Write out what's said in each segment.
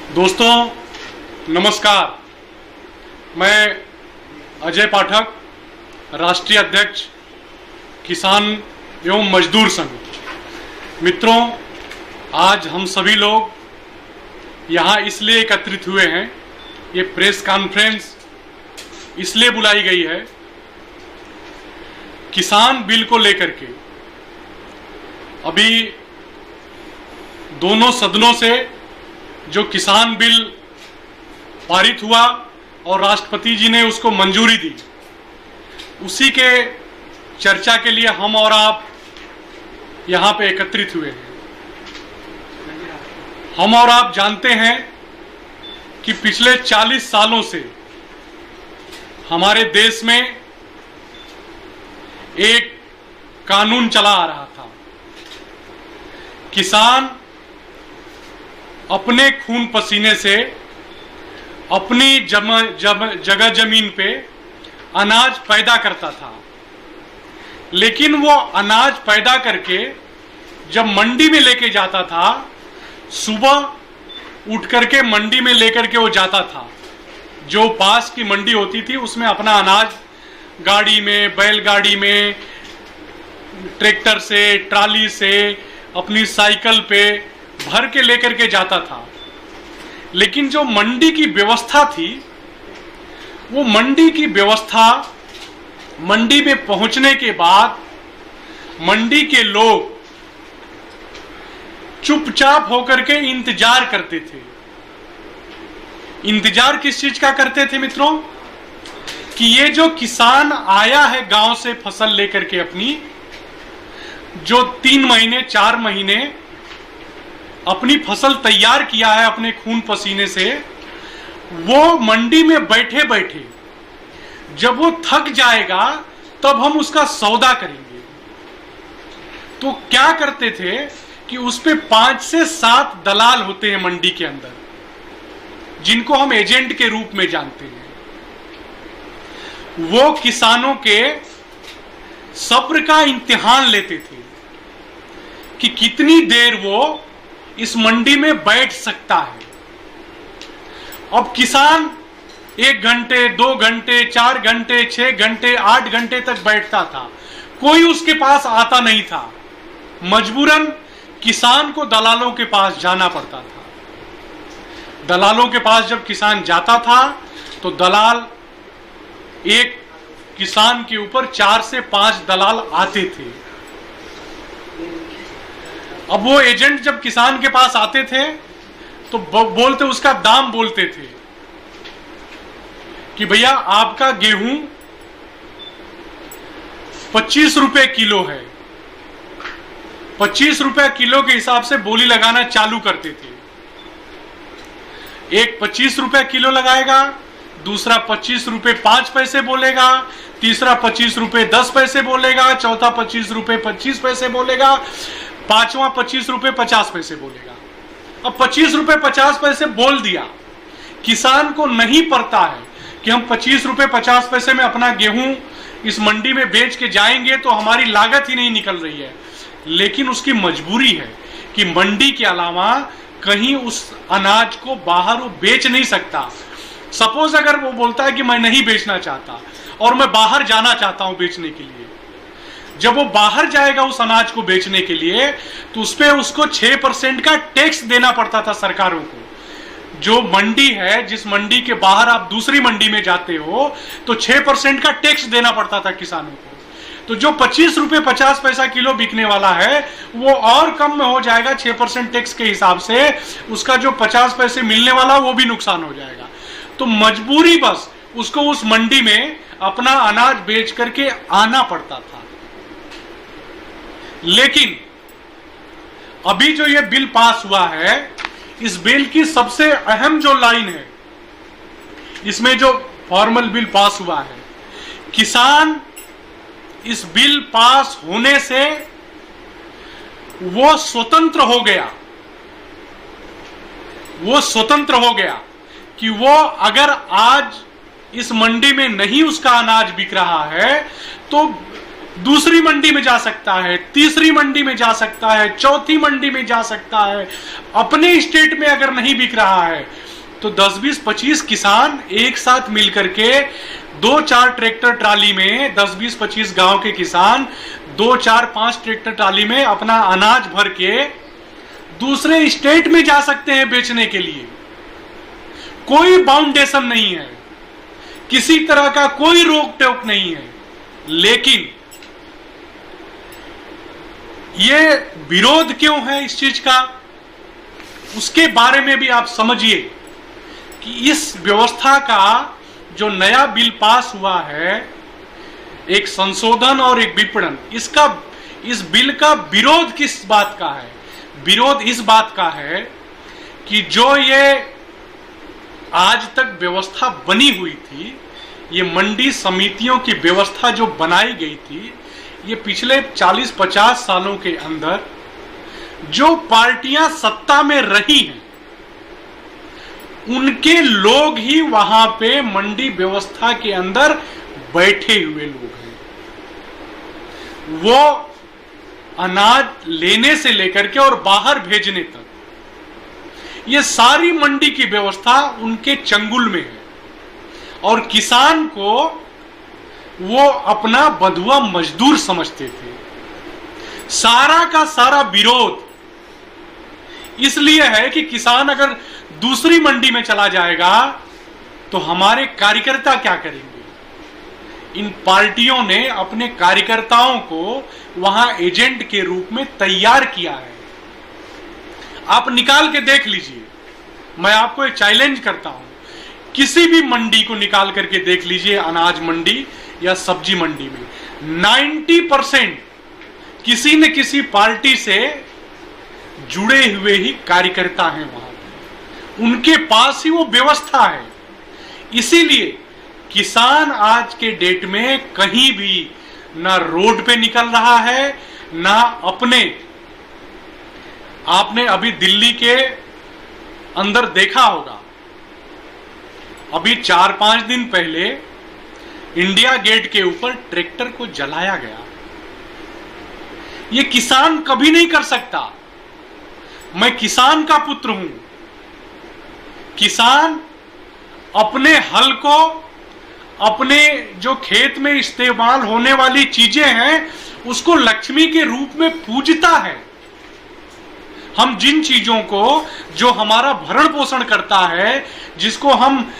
दोस्तों नमस्कार, मैं अजय पाठक, राष्ट्रीय अध्यक्ष किसान एवं मजदूर संघ। मित्रों, आज हम सभी लोग यहाँ इसलिए एकत्रित हुए हैं, ये प्रेस कॉन्फ्रेंस इसलिए बुलाई गई है, किसान बिल को लेकर के अभी दोनों सदनों से जो किसान बिल पारित हुआ और राष्ट्रपति जी ने उसको मंजूरी दी, उसी के चर्चा के लिए हम और आप यहाँ पे एकत्रित हुए हैं। हम और आप जानते हैं कि पिछले 40 सालों से हमारे देश में एक कानून चला आ रहा था। किसान अपने खून पसीने से अपनी जगह जमीन पे अनाज पैदा करता था, लेकिन वो अनाज पैदा करके जब मंडी में लेके जाता था, सुबह उठ करके मंडी में लेकर के वो जाता था। जो पास की मंडी होती थी उसमें अपना अनाज गाड़ी में, बैलगाड़ी में, ट्रैक्टर से, ट्राली से, अपनी साइकिल पे भर के लेकर के जाता था। लेकिन जो मंडी की व्यवस्था थी, वो मंडी की व्यवस्था, मंडी में पहुंचने के बाद मंडी के लोग चुपचाप होकर के इंतजार करते थे। इंतजार किस चीज का करते थे मित्रों? कि ये जो किसान आया है गांव से फसल लेकर के अपनी, जो 3 महीने 4 महीने अपनी फसल तैयार किया है अपने खून पसीने से, वो मंडी में बैठे बैठे जब वो थक जाएगा तब हम उसका सौदा करेंगे। तो क्या करते थे कि उस पे 5 से 7 दलाल होते हैं मंडी के अंदर, जिनको हम एजेंट के रूप में जानते हैं। वो किसानों के सब्र का इम्तिहान लेते थे कि कितनी देर वो इस मंडी में बैठ सकता है। अब किसान 1 घंटे, 2 घंटे, 4 घंटे, 6 घंटे, 8 घंटे तक बैठता था, कोई उसके पास आता नहीं था। मजबूरन किसान को दलालों के पास जाना पड़ता था। दलालों के पास जब किसान जाता था तो दलाल, एक किसान के ऊपर 4 से 5 दलाल आते थे। अब वो एजेंट जब किसान के पास आते थे तो बोलते, उसका दाम बोलते थे कि भैया आपका गेहूं 25 रुपए किलो है। 25 रुपए किलो के हिसाब से बोली लगाना चालू करते थे। एक 25 रुपए किलो लगाएगा, दूसरा 25 रुपए 5 पैसे बोलेगा, तीसरा 25 रुपए 10 पैसे बोलेगा, चौथा 25 रुपए 25 पैसे बोलेगा, पांचवा 25 रुपए 50 पैसे बोलेगा। अब 25 रुपए 50 पैसे बोल दिया। किसान को नहीं पड़ता है कि हम 25 रुपए 50 पैसे में अपना गेहूं इस मंडी में बेच के जाएंगे तो हमारी लागत ही नहीं निकल रही है, लेकिन उसकी मजबूरी है कि मंडी के अलावा कहीं उस अनाज को बाहर वो बेच नहीं सकता। सपोज अगर वो बोलता है कि मैं नहीं बेचना चाहता और मैं बाहर जाना चाहता हूं बेचने के लिए, जब वो बाहर जाएगा उस अनाज को बेचने के लिए तो उस पे उसको 6% का टैक्स देना पड़ता था सरकारों को। जो मंडी है, जिस मंडी के बाहर आप दूसरी मंडी में जाते हो तो 6% का टैक्स देना पड़ता था किसानों को। तो जो 25 रुपए 50 पैसा किलो बिकने वाला है वो और कम में हो जाएगा 6% टैक्स के हिसाब से। उसका जो 50 पैसे मिलने वाला वो भी नुकसान हो जाएगा। तो मजबूरी बस उसको उस मंडी में अपना अनाज बेच करके आना पड़ता था। लेकिन अभी जो ये बिल पास हुआ है, इस बिल की सबसे अहम जो लाइन है, इसमें जो फॉर्मल बिल पास हुआ है, किसान इस बिल पास होने से वो स्वतंत्र हो गया। वो स्वतंत्र हो गया कि वो अगर आज इस मंडी में नहीं उसका अनाज बिक रहा है तो दूसरी मंडी में जा सकता है, तीसरी मंडी में जा सकता है, चौथी मंडी में जा सकता है। अपने स्टेट में अगर नहीं बिक रहा है तो 10, 20, 25 किसान एक साथ मिलकर के 2-4 ट्रैक्टर ट्राली में 10, 20, 25 गांव के किसान 2, 4, 5 ट्रैक्टर ट्राली में अपना अनाज भर के दूसरे स्टेट में जा सकते हैं बेचने के लिए। कोई बाउंडेशन नहीं है, किसी तरह का कोई रोक टोक नहीं है। लेकिन ये विरोध क्यों है इस चीज का, उसके बारे में भी आप समझिए कि इस व्यवस्था का जो नया बिल पास हुआ है, एक संशोधन और एक विपणन, इस बिल का विरोध किस बात का है? विरोध इस बात का है कि जो ये आज तक व्यवस्था बनी हुई थी, ये मंडी समितियों की व्यवस्था जो बनाई गई थी, ये पिछले 40-50 सालों के अंदर जो पार्टियां सत्ता में रही हैं, उनके लोग ही वहां पे मंडी व्यवस्था के अंदर बैठे हुए लोग हैं। वो अनाज लेने से लेकर के और बाहर भेजने तक ये सारी मंडी की व्यवस्था उनके चंगुल में है। और किसान को वो अपना बंधुआ मजदूर समझते थे। सारा का सारा विरोध इसलिए है कि किसान अगर दूसरी मंडी में चला जाएगा तो हमारे कार्यकर्ता क्या करेंगे। इन पार्टियों ने अपने कार्यकर्ताओं को वहां एजेंट के रूप में तैयार किया है। आप निकाल के देख लीजिए, मैं आपको एक चैलेंज करता हूं, किसी भी मंडी को निकाल करके देख लीजिए, अनाज मंडी या सब्जी मंडी में 90% किसी न किसी पार्टी से जुड़े हुए ही कार्यकर्ता हैं वहां पे, उनके पास ही वो व्यवस्था है। इसीलिए किसान आज के डेट में कहीं भी ना रोड पे निकल रहा है, ना अपने, आपने अभी दिल्ली के अंदर देखा होगा, अभी 4-5 दिन पहले इंडिया गेट के ऊपर ट्रैक्टर को जलाया गया। ये किसान कभी नहीं कर सकता। मैं किसान का पुत्र हूं। किसान अपने हल को, अपने जो खेत में इस्तेमाल होने वाली चीजें हैं, उसको लक्ष्मी के रूप में पूजता है। हम जिन चीजों को, जो हमारा भरण पोषण करता है, जिसको हम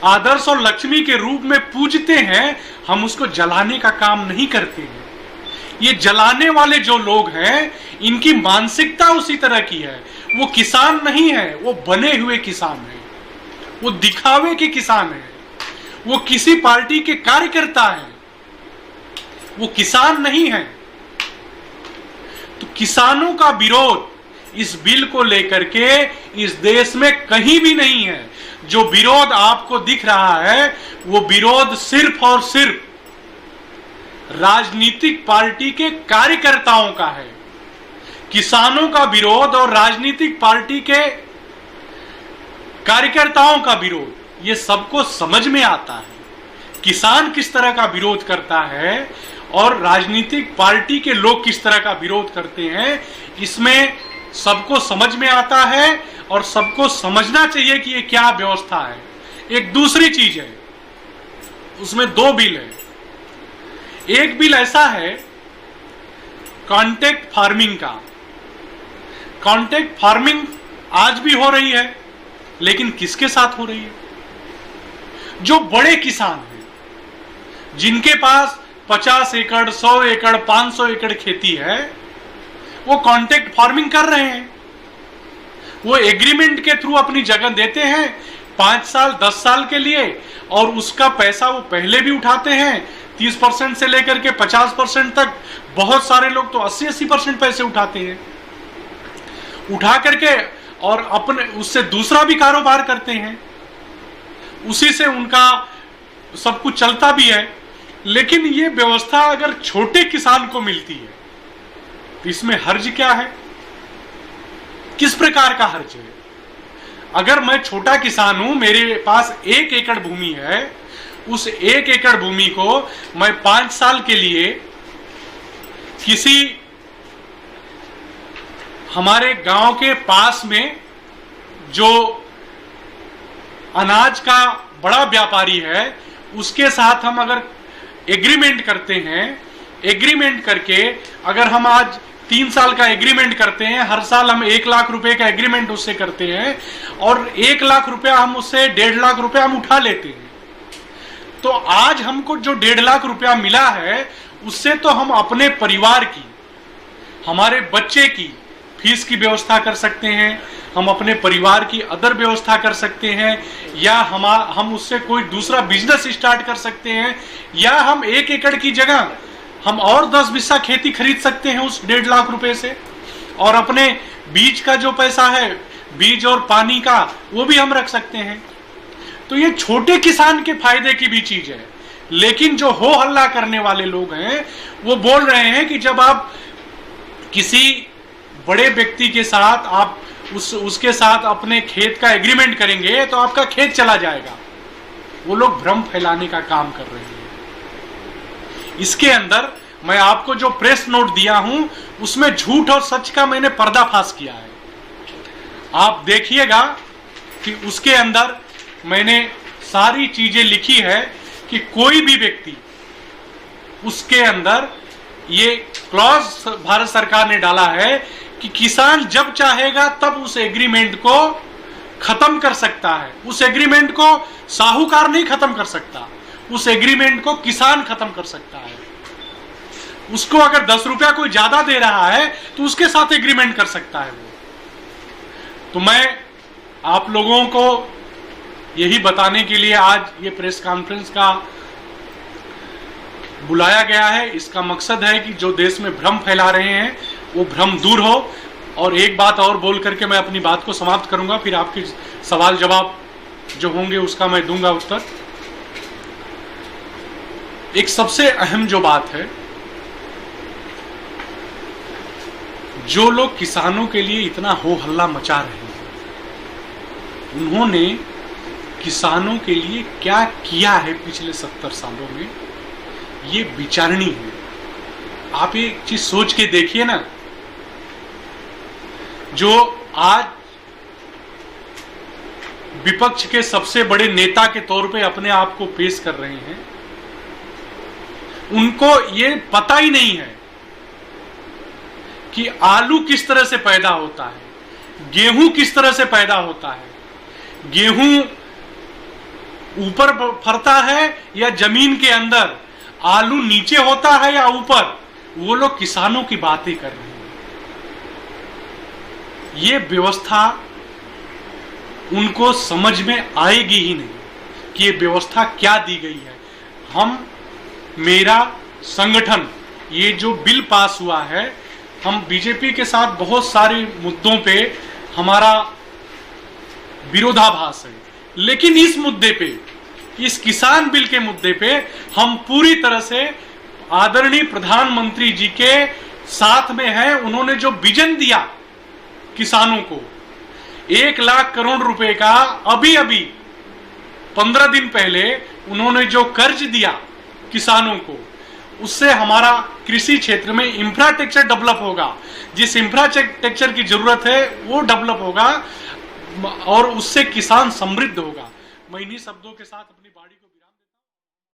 आदर्श और लक्ष्मी के रूप में पूजते हैं, हम उसको जलाने का काम नहीं करते हैं। ये जलाने वाले जो लोग हैं, इनकी मानसिकता उसी तरह की है। वो किसान नहीं है, वो बने हुए किसान है, वो दिखावे के किसान है, वो किसी पार्टी के कार्यकर्ता है, वो किसान नहीं है। तो किसानों का विरोध इस बिल को लेकर के इस देश में कहीं भी नहीं है। जो विरोध आपको दिख रहा है, वो विरोध सिर्फ और सिर्फ राजनीतिक पार्टी के कार्यकर्ताओं का है। किसानों का विरोध और राजनीतिक पार्टी के कार्यकर्ताओं का विरोध, ये सबको समझ में आता है। किसान किस तरह का विरोध करता है और राजनीतिक पार्टी के लोग किस तरह का विरोध करते हैं, इसमें सबको समझ में आता है और सबको समझना चाहिए कि ये क्या व्यवस्था है। एक दूसरी चीज है, उसमें 2 बिल है। एक बिल ऐसा है कॉन्ट्रैक्ट फार्मिंग का। कॉन्ट्रैक्ट फार्मिंग आज भी हो रही है, लेकिन किसके साथ हो रही है? जो बड़े किसान हैं, जिनके पास 50 एकड़, 100 एकड़, 500 एकड़ खेती है, वो कॉन्ट्रैक्ट फार्मिंग कर रहे हैं। वो एग्रीमेंट के थ्रू अपनी जगह देते हैं 5 साल 10 साल के लिए, और उसका पैसा वो पहले भी उठाते हैं 30% से लेकर के 50% तक। बहुत सारे लोग तो 80-80% पैसे उठाते हैं, उठा करके और अपने उससे दूसरा भी कारोबार करते हैं, उसी से उनका सब कुछ चलता भी है। लेकिन ये व्यवस्था अगर छोटे किसान को मिलती है तो इसमें हर्ज क्या है? किस प्रकार का हर्ज है? अगर मैं छोटा किसान हूं, मेरे पास 1 एकड़ भूमि है, उस 1 एकड़ भूमि को मैं 5 साल के लिए किसी हमारे गांव के पास में जो अनाज का बड़ा व्यापारी है, उसके साथ हम अगर एग्रीमेंट करते हैं, एग्रीमेंट करके अगर हम आज 3 साल का एग्रीमेंट करते हैं, हर साल हम 1 लाख रुपए का एग्रीमेंट उससे करते हैं और 1 लाख रुपया हम उससे 1.5 लाख रुपया हम उठा लेते हैं, तो आज हमको जो 1.5 लाख रुपया मिला है उससे तो हम अपने परिवार की, हमारे बच्चे की फीस की व्यवस्था कर सकते हैं, हम अपने परिवार की अदर व्यवस्था कर सकते हैं, या हम उससे कोई दूसरा बिजनेस स्टार्ट कर सकते हैं, या हम 1 एकड़ की जगह हम और 10 बिस्सा खेती खरीद सकते हैं उस 1.5 लाख रुपए से, और अपने बीज का जो पैसा है, बीज और पानी का, वो भी हम रख सकते हैं। तो ये छोटे किसान के फायदे की भी चीज है। लेकिन जो हो हल्ला करने वाले लोग हैं वो बोल रहे हैं कि जब आप किसी बड़े व्यक्ति के साथ आप उसके साथ अपने खेत का एग्रीमेंट करेंगे तो आपका खेत चला जाएगा। वो लोग भ्रम फैलाने का काम कर रहे हैं। इसके अंदर मैं आपको जो प्रेस नोट दिया हूं उसमें झूठ और सच का मैंने पर्दाफाश किया है। आप देखिएगा कि उसके अंदर मैंने सारी चीजें लिखी है कि कोई भी व्यक्ति, उसके अंदर ये क्लॉज भारत सरकार ने डाला है कि किसान जब चाहेगा तब उस एग्रीमेंट को खत्म कर सकता है। उस एग्रीमेंट को साहूकार नहीं खत्म कर सकता, उस एग्रीमेंट को किसान खत्म कर सकता है। उसको अगर 10 रुपया कोई ज्यादा दे रहा है तो उसके साथ एग्रीमेंट कर सकता है वो। तो मैं आप लोगों को यही बताने के लिए आज ये प्रेस कॉन्फ्रेंस का बुलाया गया है। इसका मकसद है कि जो देश में भ्रम फैला रहे हैं वो भ्रम दूर हो। और एक बात और बोल करके मैं अपनी बात को समाप्त करूंगा, फिर आपके सवाल जवाब जो होंगे उसका मैं दूंगा उत्तर। एक सबसे अहम जो बात है, जो लोग किसानों के लिए इतना हो हल्ला मचा रहे हैं, उन्होंने किसानों के लिए क्या किया है पिछले 70 सालों में, ये विचारणी है। आप एक चीज सोच के देखिए ना, जो आज विपक्ष के सबसे बड़े नेता के तौर पे अपने आप को पेश कर रहे हैं, उनको ये पता ही नहीं है कि आलू किस तरह से पैदा होता है, गेहूं किस तरह से पैदा होता है, गेहूं ऊपर फरता है या जमीन के अंदर, आलू नीचे होता है या ऊपर। वो लोग किसानों की बातें कर रहे हैं। ये व्यवस्था उनको समझ में आएगी ही नहीं कि ये व्यवस्था क्या दी गई है। मेरा संगठन, ये जो बिल पास हुआ है, हम बीजेपी के साथ बहुत सारे मुद्दों पे हमारा विरोधाभास है, लेकिन इस मुद्दे पे, इस किसान बिल के मुद्दे पे हम पूरी तरह से आदरणीय प्रधानमंत्री जी के साथ में हैं। उन्होंने जो विजन दिया किसानों को, 1 लाख करोड़ रुपए का, अभी 15 दिन पहले उन्होंने जो कर्ज दिया किसानों को, उससे हमारा कृषि क्षेत्र में इंफ्रास्ट्रक्चर डेवलप होगा। जिस इंफ्रास्ट्रक्चर की जरूरत है वो डेवलप होगा और उससे किसान समृद्ध होगा। मैं इन्हीं शब्दों के साथ अपनी बाड़ी